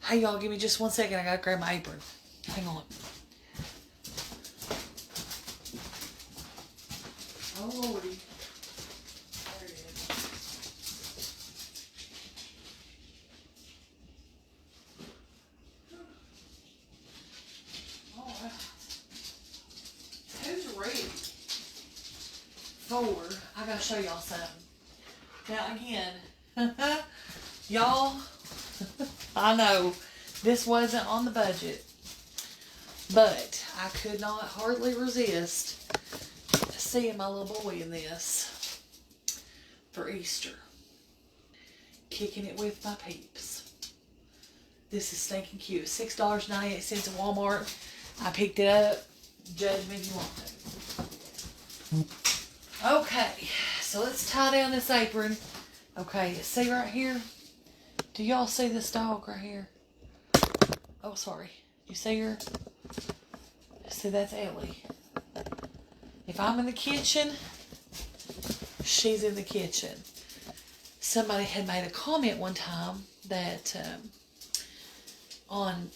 Hey, y'all, give me just 1 second. I gotta grab my apron. Hang on. Oh, Lordy. There it is. All right. Who's ready for, I gotta show y'all something. Now, again, y'all, I know this wasn't on the budget, but I could not hardly resist seeing my little boy in this for Easter. Kicking it with my peeps. This is stinking cute. $6.98 at Walmart. I picked it up. Judge me if you want to. Okay, so let's tie down this apron. Okay, see right here? Do y'all see this dog right here? Oh, sorry. You see her? See, that's Ellie. If I'm in the kitchen, she's in the kitchen. Somebody had made a comment one time that on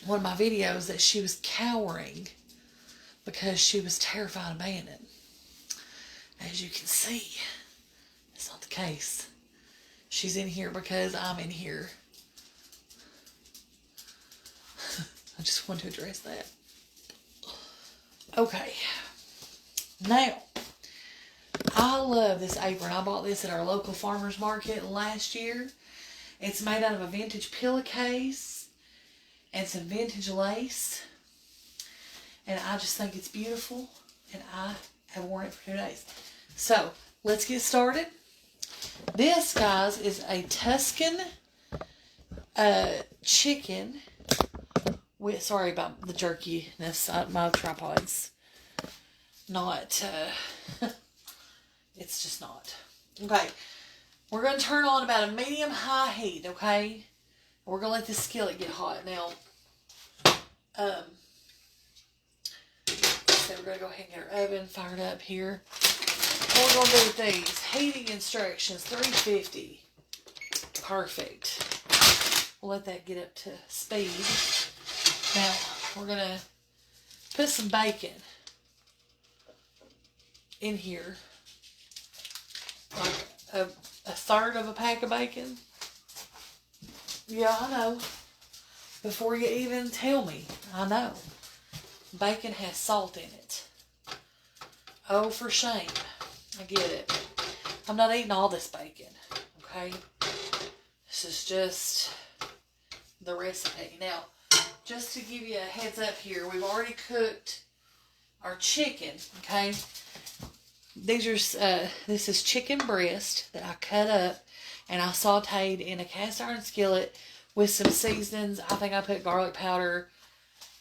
one of my videos that she was cowering because she was terrified of Bannon. As you can see, it's not the case. She's in here because I'm in here. I just want to address that. Okay. Now, I love this apron. I bought this at our local farmer's market last year. It's made out of a vintage pillowcase and some vintage lace. And I just think it's beautiful. And I have worn it for 2 days. So, let's get started. This, guys, is a Tuscan chicken with, sorry about the jerkiness, my tripod's not, it's just not. Okay, we're going to turn on about a medium-high heat, okay? We're going to let this skillet get hot. Now, so we're going to go ahead and get our oven fired up here. What we're going to do with these, heating instructions, 350. Perfect. We'll let that get up to speed. Now, we're going to put some bacon in here. Like a third of a pack of bacon. Yeah, I know. Before you even tell me, I know. Bacon has salt in it. Oh, for shame. I get it. I'm not eating all this bacon, okay? This is just the recipe. Now, just to give you a heads up here, we've already cooked our chicken, okay? These are, this is chicken breast that I cut up and I sauteed in a cast iron skillet with some seasonings. I think I put garlic powder,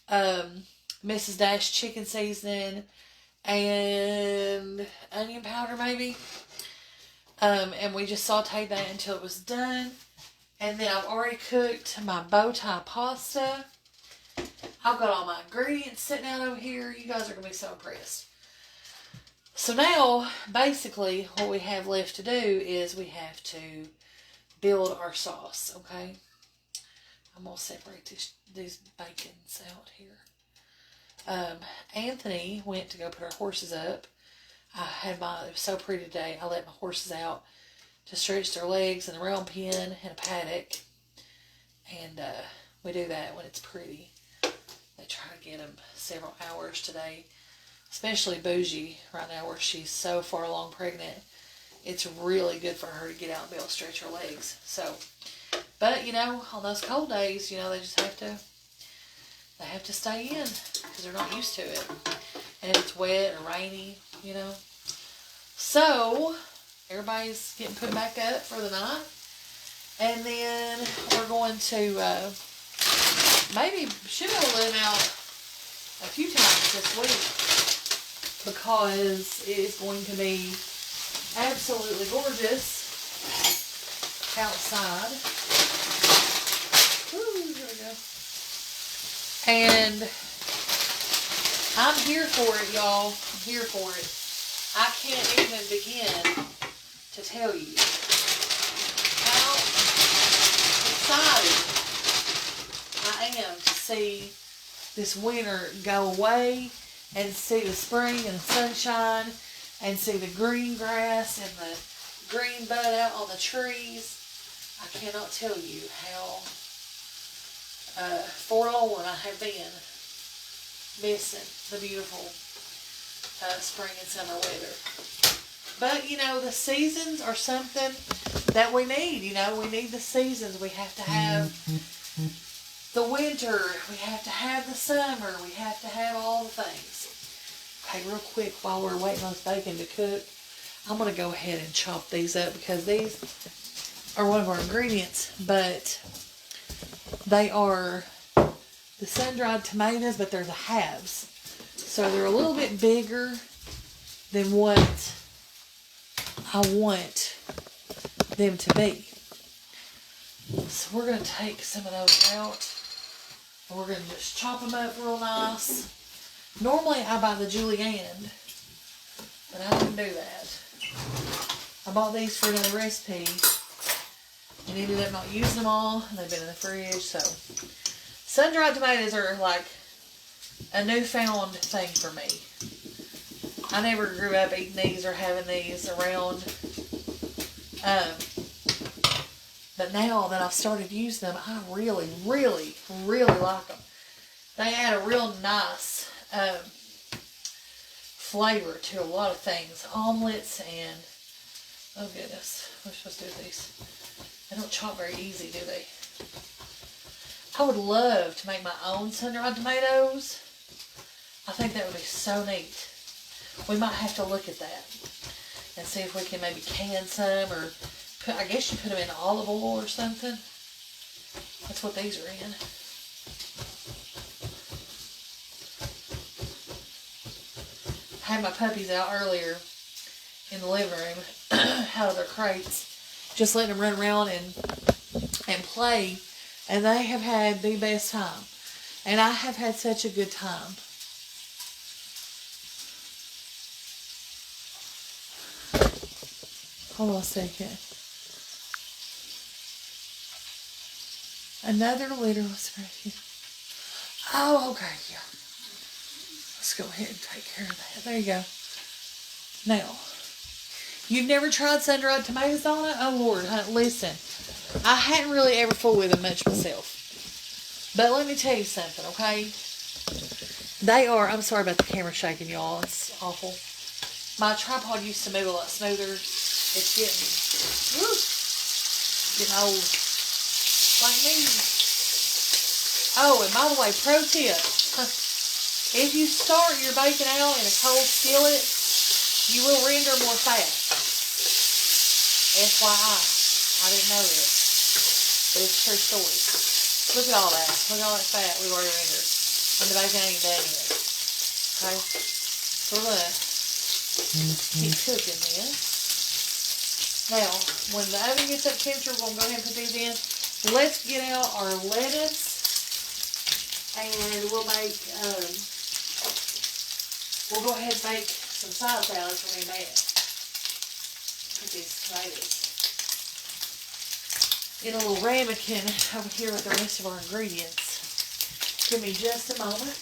Mrs. Dash chicken seasoning, and onion powder maybe. And we just sauteed that until it was done. And then I've already cooked my Bowtie pasta. I've got all my ingredients sitting out over here. You guys are going to be so impressed. So now, basically, what we have left to do is we have to build our sauce, okay? I'm going to separate these bacons out here. Anthony went to go put our horses up. It was so pretty today. I let my horses out to stretch their legs in a round pen and a paddock. And we do that when it's pretty. They try to get them several hours today. Especially Bougie right now where she's so far along pregnant. It's really good for her to get out and be able to stretch her legs. So, but you know, on those cold days, you know, they just have to stay in because they're not used to it. And if it's wet or rainy, you know. So, everybody's getting put back up for the night. And then we're going to, maybe should be able to let them out a few times this week. Because it is going to be absolutely gorgeous outside. Woo, here we go. And I'm here for it, y'all. I'm here for it. I can't even begin to tell you how excited see this winter go away and see the spring and the sunshine and see the green grass and the green bud out on the trees. I cannot tell you how forlorn I have been missing the beautiful spring and summer weather. But, you know, the seasons are something that we need. You know, we need the seasons. We have to have the winter. We have to have the summer. We have to have all the things. Okay, real quick, while we're waiting on this bacon to cook, I'm going to go ahead and chop these up because these are one of our ingredients. But they are the sun-dried tomatoes, but they're the halves. So they're a little bit bigger than what I want them to be. So we're going to take some of those out. And we're going to just chop them up real nice. Normally I buy the julienne, but I didn't do that. I bought these for another recipe and ended up not using them all. And they've been in the fridge. So sun-dried tomatoes are like a newfound thing for me. I never grew up eating these or having these around. But now that I've started using them, I really, really, really like them. They add a real nice flavor to a lot of things. Omelets and, oh goodness, what am I supposed to do with these? They don't chop very easy, do they? I would love to make my own sun-dried tomatoes. I think that would be so neat. We might have to look at that and see if we can maybe can some or put, I guess you put them in olive oil or something. That's what these are in. I had my puppies out earlier in the living room out of their crates, just letting them run around and play, and they have had the best time. And I have had such a good time. Hold on a second. Another litter was right here. Oh, okay, yeah. Let's go ahead and take care of that. There you go. Now, you've never tried sun-dried tomatoes on it? Oh, Lord, honey, listen. I hadn't really ever fooled with them much myself. But let me tell you something, okay? They are, I'm sorry about the camera shaking, y'all. It's awful. My tripod used to move a lot smoother. It's getting old. Like me. Oh, and by the way, pro tip. If you start your bacon out in a cold skillet, you will render more fat. FYI. I didn't know this. But it's a true story. Look at all that. Look at all that fat we've already rendered. And the bacon ain't done yet. Okay? So we're going to keep cooking this. Now, when the oven gets up temperature, we're going to go ahead and put these in. Let's get out our lettuce. And we'll make, we'll go ahead and make some side salads for me and Matt. Put these tomatoes in a little ramekin over here with the rest of our ingredients. Give me just a moment.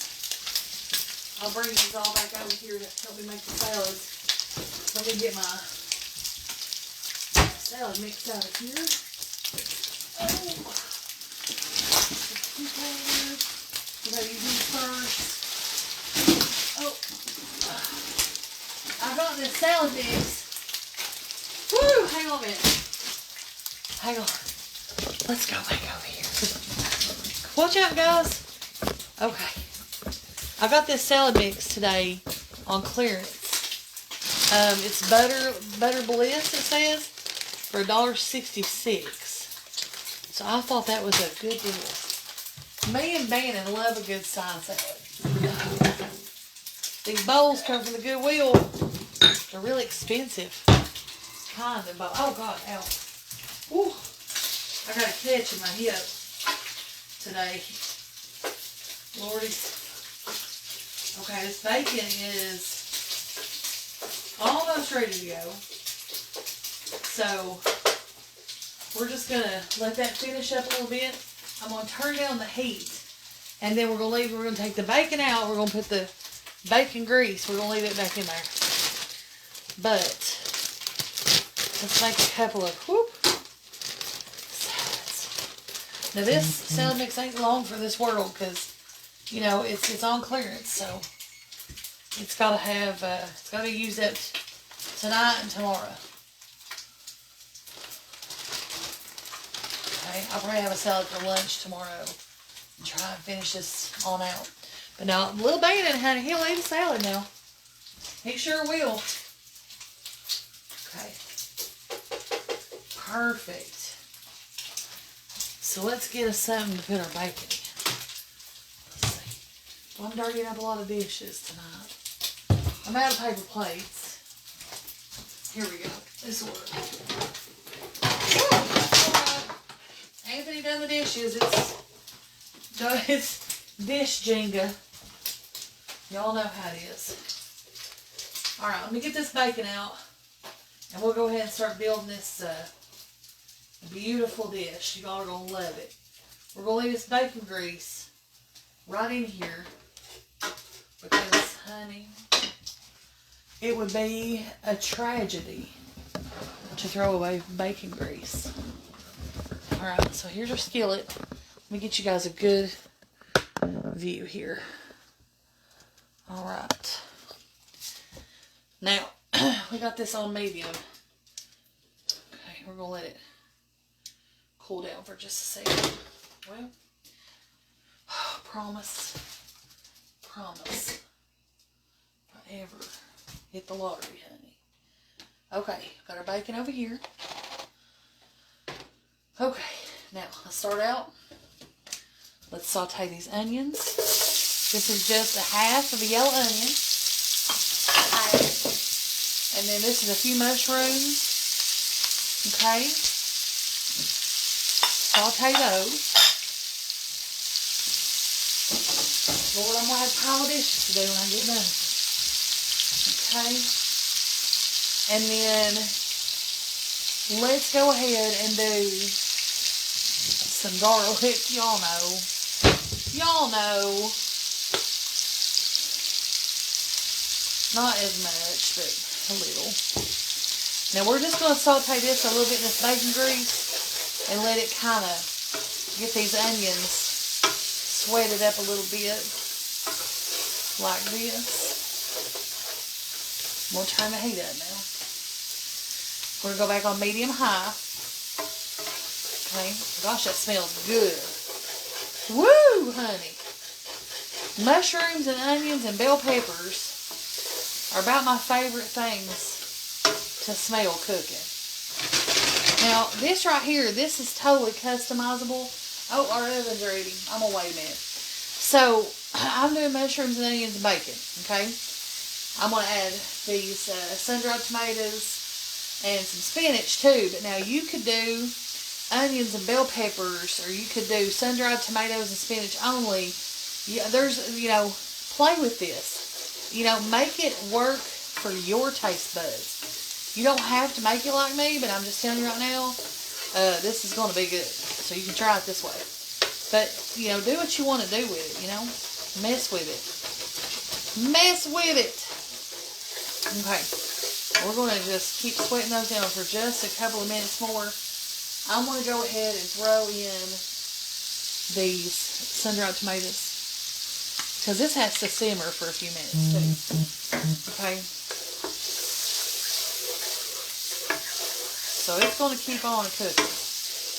I'll bring these all back over here to help me make the salads. Let me get my salad mix out of here. Oh. We're going to use these first. Oh. I've got this salad mix. Woo! Hang on a minute. Hang on. Let's go back over here. Watch out, guys. Okay. I got this salad mix today on clearance. It's butter bliss, it says, for $1.66. So I thought that was a good deal. Me and Bannon love a good side salad. These bowls come from the Goodwill. They're really expensive. Kind of bowl. Oh God, ow. Woo. I got a catch in my hip today. Lordy. Okay, this bacon is almost ready to go. So we're just going to let that finish up a little bit. I'm going to turn down the heat And then we're going to take the bacon out. We're going to put the bacon grease. We're going to leave it back in there. But let's make a couple of salads. Now this salad mix ain't long for this world because, you know, it's on clearance. So it's got to have, it's got to be used up tonight and tomorrow. Okay, I'll probably have a salad for lunch tomorrow and try and finish this on out. But now, little Bannon, honey, he'll eat a salad now. He sure will. Okay. Perfect. So let's get us something to put our bacon in. Let's see. Well, I'm dirtying up a lot of dishes tonight. I'm out of paper plates. Here we go. This will work. Anthony done the dishes. It's dish Jenga. Y'all know how it is. Alright, let me get this bacon out. And we'll go ahead and start building this beautiful dish. Y'all are going to love it. We're going to leave this bacon grease right in here. Because, honey, it would be a tragedy to throw away bacon grease. Alright, so here's our skillet. Let me get you guys a good view here. Alright. Now, we got this on medium. Okay, we're going to let it cool down for just a second. Well, promise. If I ever hit the lottery, honey. Okay, got our bacon over here. Okay, now let's start out. Let's saute these onions. This is just a half of a yellow onion. And then this is a few mushrooms. Okay. Saute those. Lord, I'm going to have a pile of dishes to do when I get done. Okay. And then let's go ahead and do some garlic. Y'all know. Not as much, but a little. Now we're just going to saute this a little bit in this bacon grease and let it kind of get these onions sweated up a little bit. Like this. I'm going to turn the heat up now. We're going to go back on medium-high. Okay. Gosh, that smells good. Woo, honey. Mushrooms and onions and bell peppers are about my favorite things to smell cooking. Now, this right here, this is totally customizable. Oh, our oven's ready. I'm going to wait a minute. So, I'm doing mushrooms and onions and bacon, okay? I'm going to add these sun-dried tomatoes and some spinach too. But now, you could do onions and bell peppers, or you could do sun-dried tomatoes and spinach only. Yeah, play with this. Make it work for your taste buds. You don't have to make it like me, but I'm just telling you right now, this is going to be good. So you can try it this way. But, do what you want to do with it, Mess with it. Okay. We're going to just keep sweating those down for just a couple of minutes more. I'm going to go ahead and throw in these sun-dried tomatoes. Because this has to simmer for a few minutes too. Okay. So it's going to keep on cooking.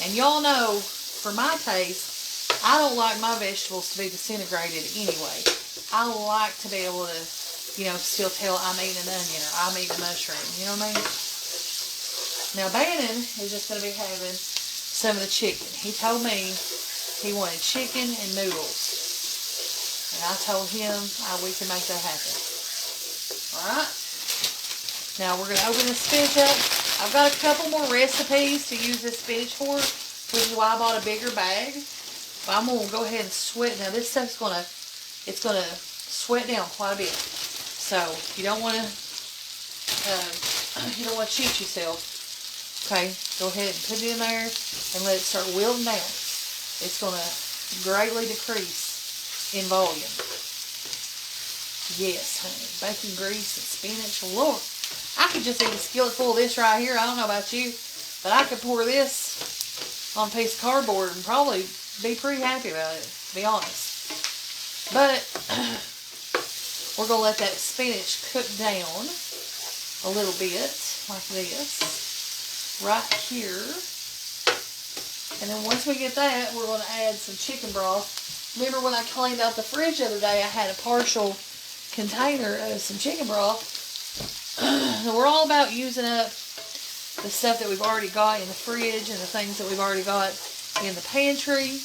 And y'all know, for my taste, I don't like my vegetables to be disintegrated anyway. I like to be able to, still tell I'm eating an onion or I'm eating a mushroom. You know what I mean? Now, Bannon is just going to be having some of the chicken. He told me he wanted chicken and noodles. And I told him we can make that happen. Alright. Now we're going to open this spinach up. I've got a couple more recipes to use this spinach for, which is why I bought a bigger bag. But I'm going to go ahead and sweat. Now this stuff's going to sweat down quite a bit. So you don't want to cheat yourself. Okay, go ahead and put it in there and let it start wilting down. It's going to greatly decrease in volume. Yes, honey. Bacon grease and spinach. Lord, I could just eat a skillet full of this right here. I don't know about you, but I could pour this on a piece of cardboard and probably be pretty happy about it, to be honest. But we're going to let that spinach cook down a little bit, like this, right here. And then once we get that, we're going to add some chicken broth. Remember when I cleaned out the fridge the other day, I had a partial container of some chicken broth. And we're all about using up the stuff that we've already got in the fridge and the things that we've already got in the pantry.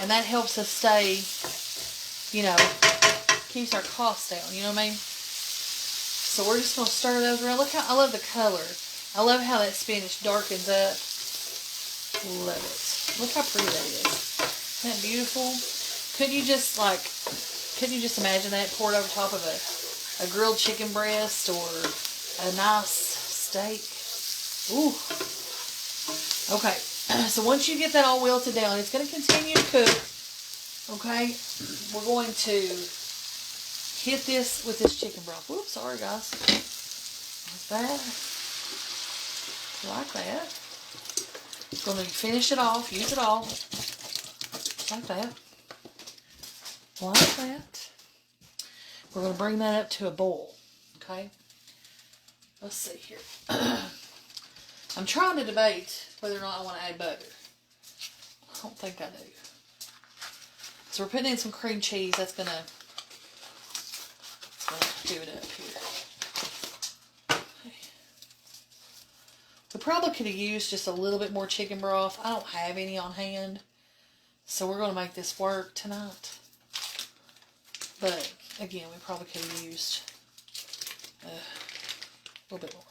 And that helps us stay, you know, keeps our costs down, you know what I mean? So we're just going to stir those around. Look how, I love the color. I love how that spinach darkens up. Love it. Look how pretty that is. Isn't that beautiful? Couldn't you just imagine that poured over top of a grilled chicken breast or a nice steak? Ooh. Okay. So once you get that all wilted down, it's going to continue to cook. Okay. We're going to hit this with this chicken broth. Whoops, sorry guys. Like that. Like that. Going to finish it off, use it all. Like that. Like that. We're going to bring that up to a boil. Okay? Let's see here. I'm trying to debate whether or not I want to add butter. I don't think I do. So we're putting in some cream cheese. That's going to do it up here. Okay. We probably could have used just a little bit more chicken broth. I don't have any on hand. So we're going to make this work tonight. But, again, we probably could have used a little bit more.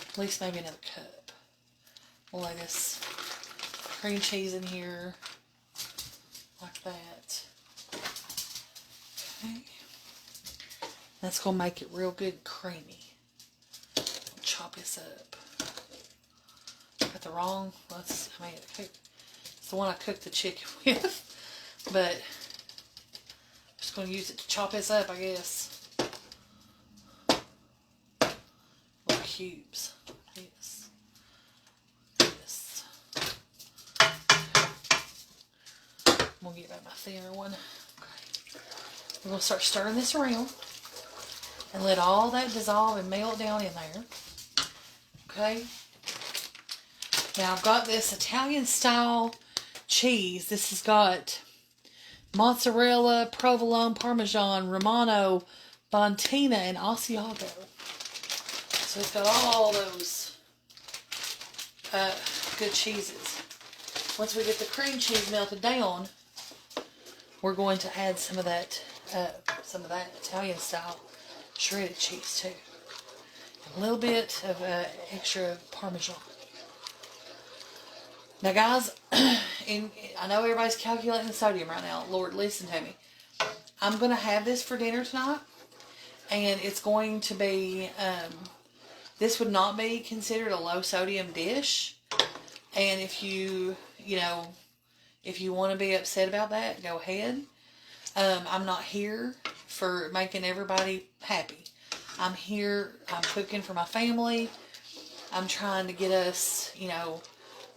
At least maybe another cup. We'll lay this cream cheese in here. Like that. Okay. That's going to make it real good and creamy. I'll chop this up. Got the wrong, it's the one I cooked the chicken with. But I'm just going to use it to chop this up, I guess. Little cubes. Yes. Yes. I'm going to get back my thinner one. Okay. We're going to start stirring this around. And let all that dissolve and melt down in there. Okay. Now I've got this Italian style cheese. This has got mozzarella, provolone, parmesan, romano, fontina, and asiago. So it's got all those good cheeses. Once we get the cream cheese melted down, we're going to add some of that Italian style shredded cheese too. A little bit of extra parmesan. Now guys, I know everybody's calculating the sodium right now. Lord, listen to me. I'm going to have this for dinner tonight. And it's going to be, this would not be considered a low sodium dish. And if you want to be upset about that, go ahead. I'm not here for making everybody happy. I'm here, I'm cooking for my family. I'm trying to get us,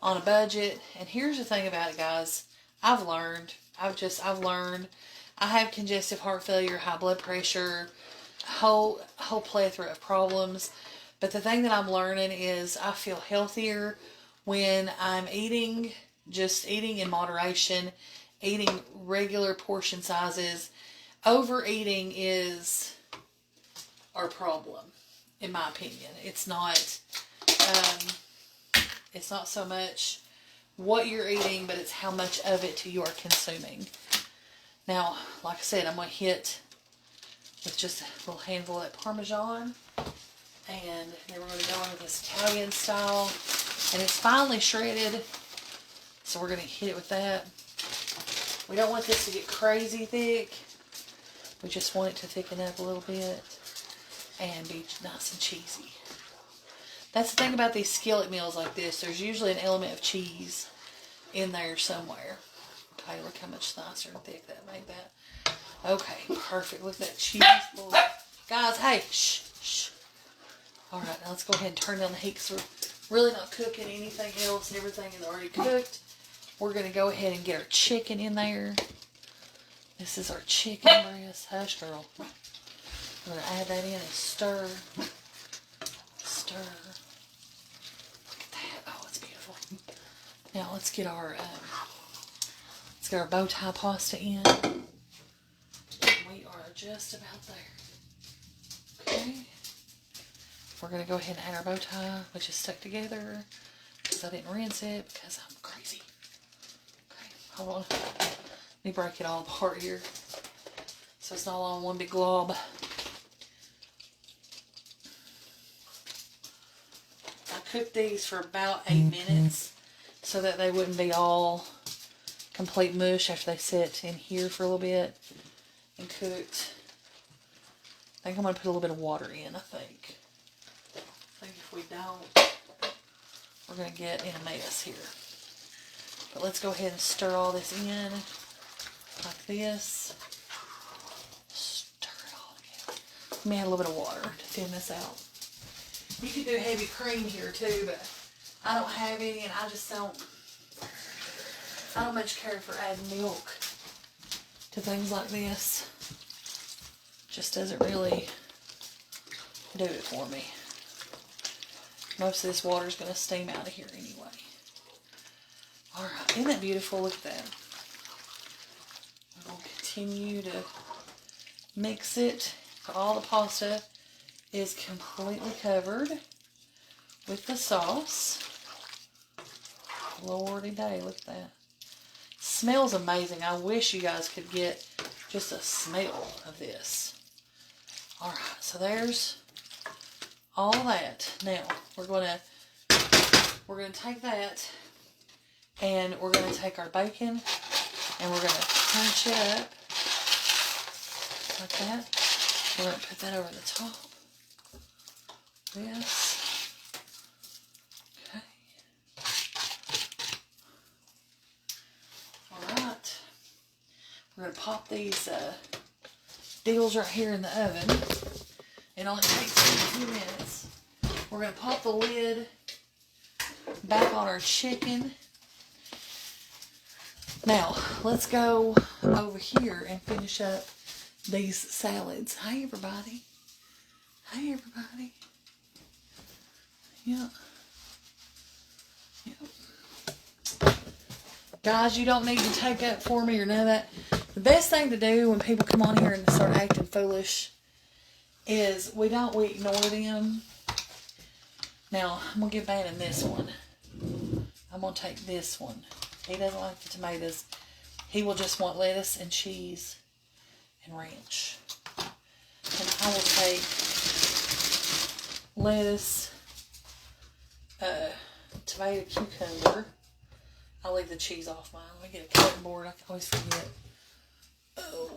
on a budget. And here's the thing about it, guys. I've learned. I have congestive heart failure, high blood pressure, whole plethora of problems. But the thing that I'm learning is I feel healthier when I'm eating in moderation, eating regular portion sizes. Overeating is our problem, in my opinion. It's not so much what you're eating, but it's how much of it you are consuming. Now, like I said, I'm going to hit with just a little handful of that Parmesan. And then we're going to go in with this Italian style. And it's finely shredded. So we're going to hit it with that. We don't want this to get crazy thick. We just want it to thicken up a little bit and be nice and cheesy. That's the thing about these skillet meals like this. There's usually an element of cheese in there somewhere. Okay, look how much nicer and thick that made that. Okay, perfect. Look at that cheese. Boy. Guys, hey, shh, shh. All right, now let's go ahead and turn down the heat because we're really not cooking anything else. Everything is already cooked. We're going to go ahead and get our chicken in there. This is our chicken breast. Hush, girl. We're going to add that in and stir. Stir. Look at that. Oh, it's beautiful. Now let's get our bow tie pasta in. We are just about there. Okay. We're going to go ahead and add our bow tie, which is stuck together because I didn't rinse it because I'm crazy. Okay, hold on. Let me break it all apart here so it's not all on one big glob. I cooked these for about 8 minutes so that they wouldn't be all complete mush after they sit in here for a little bit and cooked. I think I'm going to put a little bit of water in, I think. I think if we don't, we're going to get in a mess here. But let's go ahead and stir all this in like this. Stir it all together. Let me add a little bit of water to thin this out. You could do heavy cream here too, but I don't have any, and I don't much care for adding milk to things like this. Just doesn't really do it for me. Most of this water is going to steam out of here anyway. Alright, isn't that beautiful? Look at that. I'm going to continue to mix it. All the pasta is completely covered with the sauce. Lordy day, look at that. Smells amazing. I wish you guys could get just a smell of this. Alright, so there's all that. Now, we're going to take that and we're going to take our bacon and we're going to crunch it up like that. We're going to put that over the top. This. Okay. Alright. We're going to pop these deals right here in the oven. It only takes a few minutes. We're going to pop the lid back on our chicken. Now, let's go over here and finish up these salads. Hi, everybody. Hi, everybody. Yep. Yep. Guys, you don't need to take up for me or none of that. The best thing to do when people come on here and start acting foolish is we ignore them. Now, I'm going to give Bannon this one. I'm going to take this one. He doesn't like the tomatoes. He will just want lettuce and cheese and ranch. And I will take lettuce, tomato, cucumber. I'll leave the cheese off mine. Let me get a cutting board. I always forget. Oh.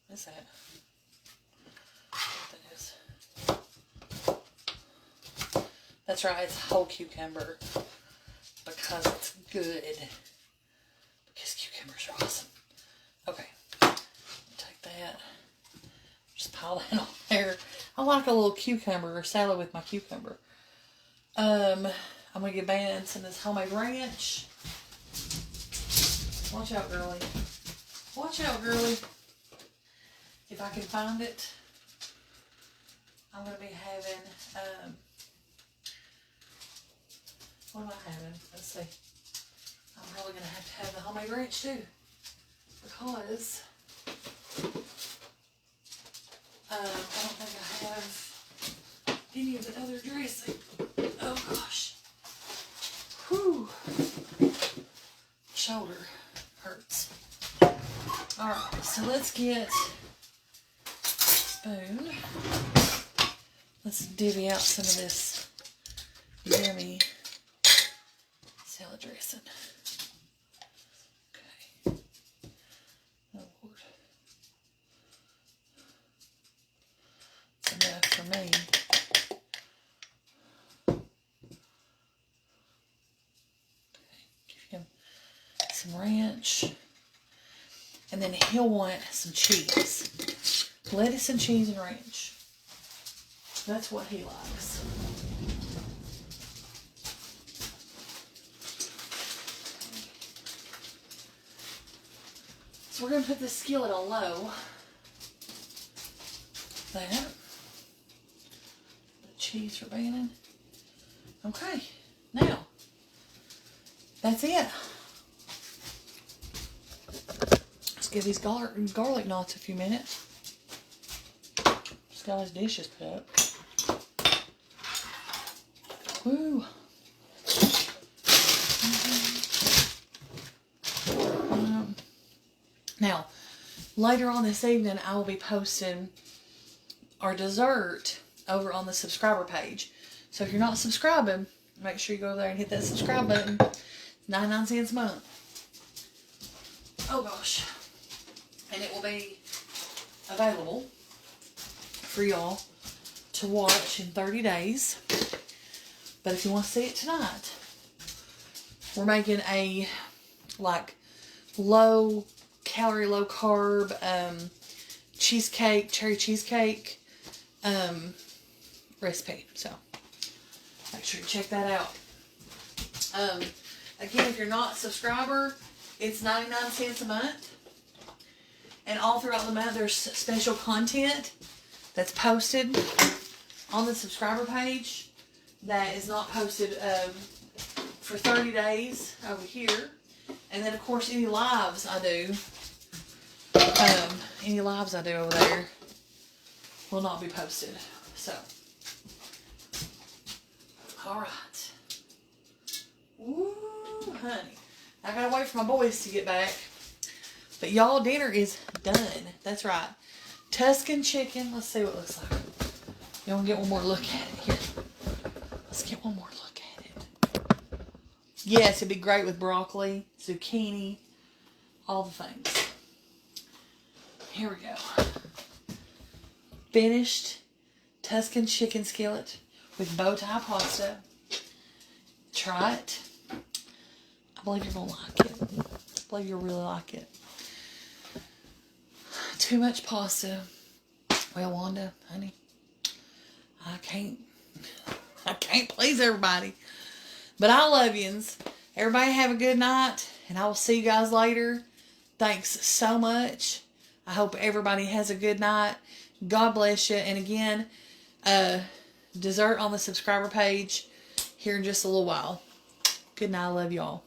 What's that? What that is? That's right, it's whole cucumber because it's good. Because cucumbers are awesome. Okay, take that. Just pile that on there. I like a little cucumber or salad with my cucumber. I'm gonna give Bannon some of this homemade ranch. Watch out, girlie. Watch out, girlie. If I can find it, I'm going to be having, what am I having? Let's see. I'm probably going to have the homemade ranch too. Because, I don't think I have any of the other dressing. Oh gosh. Whew. Shoulder hurts. Alright, so let's get spoon. Let's divvy out some of this yummy salad dressing. Okay. Oh Lord. ranch. And then he'll want some cheese. Lettuce and cheese and ranch. That's what he likes. So we're going to put this skillet on low. There. The cheese for Bannon. Okay. Now, that's it. Let's give these garlic knots a few minutes. Just got his dishes put up. Woo. Now, later on this evening, I will be posting our dessert over on the subscriber page. So if you're not subscribing, make sure you go over there and hit that subscribe button. It's 99 cents a month. Oh gosh. And it will be available for y'all to watch in 30 days. But if you want to see it tonight, we're making a like low calorie, low carb cheesecake, cherry cheesecake recipe. So make sure you check that out. Again, if you're not a subscriber, it's 99 cents a month. And all throughout the month, there's special content that's posted on the subscriber page that is not posted for 30 days over here. And then, of course, any lives I do over there will not be posted. So, all right. Ooh, honey. I gotta wait for my boys to get back. But y'all, dinner is done. That's right. Tuscan chicken. Let's see what it looks like. You want to get one more look at it? Here. Let's get one more look at it. Yes, it'd be great with broccoli, zucchini, all the things. Here we go. Finished Tuscan chicken skillet with Bowtie pasta. Try it. I believe you're going to like it. I believe you'll really like it. Too much pasta. Well, Wanda, honey, I can't please everybody. But I love yous. Everybody have a good night, and I will see you guys later. Thanks so much. I hope everybody has a good night. God bless you. And again, dessert on the subscriber page here in just a little while. Good night. I love y'all.